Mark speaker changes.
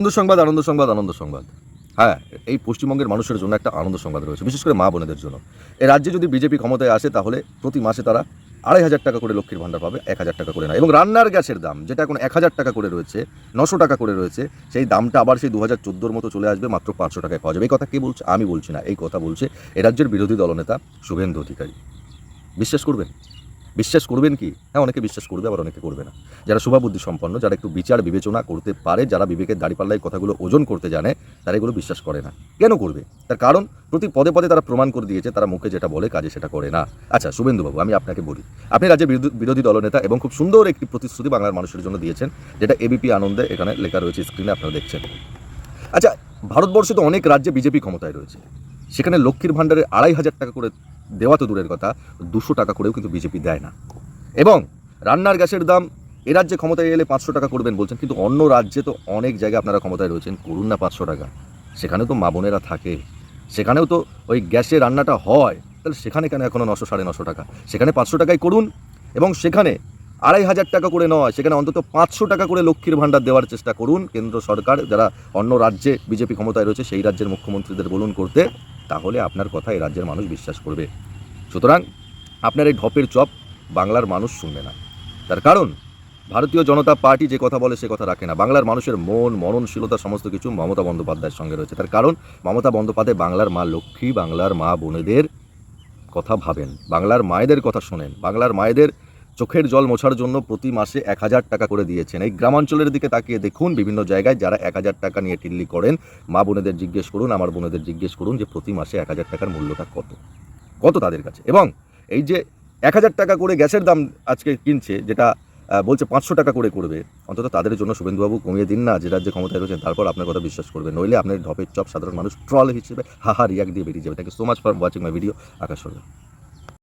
Speaker 1: আনন্দ সংবাদ, আনন্দ সংবাদ, আনন্দ সংবাদ। হ্যাঁ, এই পশ্চিমবঙ্গের মানুষের জন্য একটা আনন্দ সংবাদ রয়েছে, বিশেষ করে মা বোনেদের জন্য। এ রাজ্যে যদি বিজেপি ক্ষমতায় আসে তাহলে প্রতি মাসে তারা ২,৫০০ টাকা করে লক্ষ্মীর ভাণ্ডার পাবে, ১,০০০ টাকা করে না। এবং রান্নার গ্যাসের দাম যেটা এখন ১,০০০ টাকা করে রয়েছে, ৯০০ টাকা করে রয়েছে, সেই দামটা আবার সেই ২০১৪-র মতো চলে আসবে, মাত্র ৫০০ টাকায় পাওয়া যাবে। এই কথা কে বলছে? আমি বলছি না, এই কথা বলছে এ রাজ্যের বিরোধী দলনেতা শুভেন্দু অধিকারী। বিশ্বাস করবেন? বিশ্বাস করবেন কি? হ্যাঁ, অনেকে বিশ্বাস করবে, আবার অনেকে করবে না। যারা শুভাবুদ্ধি সম্পন্ন, যারা একটু বিচার বিবেচনা করতে পারে, যারা বিবেকের দাঁড়িপাল্লায় কথাগুলো ওজন করতে জানে, তারা এগুলো বিশ্বাস করে না। কেন করবে? তার কারণ প্রতি পদে পদে তারা প্রমাণ করে দিয়েছে তারা মুখে যেটা বলে কাজে সেটা করে না। আচ্ছা শুভেন্দুবাবু, আমি আপনাকে বলি, আপনি রাজ্যের বিরোধী দলনেতা এবং খুব সুন্দর একটি প্রতিশ্রুতি বাংলার মানুষের জন্য দিয়েছেন, যেটা এবিপি আনন্দে এখানে লেখা রয়েছে, স্ক্রিনে আপনারা দেখছেন। আচ্ছা, ভারতবর্ষে তো অনেক রাজ্যে বিজেপি ক্ষমতায় রয়েছে, সেখানে লক্ষ্মীর ভাণ্ডারে ২,৫০০ টাকা করে দেওয়া তো দূরের কথা, ২০০ টাকা করেও কিন্তু বিজেপি দেয় না। এবং রান্নার গ্যাসের দাম এ রাজ্যে ক্ষমতায় এলে ৫০০ টাকা করবেন বলছেন, কিন্তু অন্য রাজ্যে তো অনেক জায়গায় আপনারা ক্ষমতায় রয়েছেন, করুন না ৫০০ টাকা। সেখানেও তো মা বোনেরা থাকে, সেখানেও তো ওই গ্যাসে রান্নাটা হয়, তাহলে সেখানে কেন এখনও ৯০০ ৯৫০ টাকা? সেখানে ৫০০ টাকাই করুন, এবং সেখানে ২,৫০০ টাকা করে নয়, সেখানে অন্তত ৫০০ টাকা করে লক্ষ্মীর ভাণ্ডার দেওয়ার চেষ্টা করুন। কেন্দ্র সরকার যারা অন্য রাজ্যে বিজেপি ক্ষমতায় রয়েছে সেই রাজ্যের মুখ্যমন্ত্রীদের বলুন করতে, তাহলে আপনার কথা এই রাজ্যের মানুষ বিশ্বাস করবে। সুতরাং আপনার এই ঢপের চপ বাংলার মানুষ শুনবে না। তার কারণ ভারতীয় জনতা পার্টি যে কথা বলে সে কথা রাখে না। বাংলার মানুষের মন, মননশীলতা সমস্ত কিছু মমতা বন্দ্যোপাধ্যায়ের সঙ্গে রয়েছে। তার কারণ মমতা বন্দ্যোপাধ্যায় বাংলার মা লক্ষ্মী, বাংলার মা বোনেদের কথা ভাবেন, বাংলার মায়েদের কথা শোনেন, বাংলার মায়েদের চোখের জল মোছার জন্য প্রতি মাসে ১,০০০ টাকা করে দিয়েছেন। এই গ্রামাঞ্চলের দিকে তাকিয়ে দেখুন, বিভিন্ন জায়গায় যারা ১,০০০ টাকা নিয়ে টিল্লি করেন, মা বোনেদের জিজ্ঞেস করুন, আমার বোনেদের জিজ্ঞেস করুন যে প্রতি মাসে ১,০০০ টাকার মূল্যটা কত তাদের কাছে। এবং এই যে ১,০০০ টাকা করে গ্যাসের দাম আজকে কিনছে, যেটা বলছে ৫০০ টাকা করে করবে, অন্তত তাদের জন্য শুভেন্দুবাবু কমিয়ে দিন না, যে রাজ্যে ক্ষমতায় রয়েছেন, তারপর আপনার কথা বিশ্বাস করবে। নইলে আপনার ঢপের চপ সাধারণ মানুষ ট্রল হিসেবে হাহা রিয়াক্ট দিয়ে বেরিয়ে যাবে। Thank you so much for watching my video. Akash Sarkar.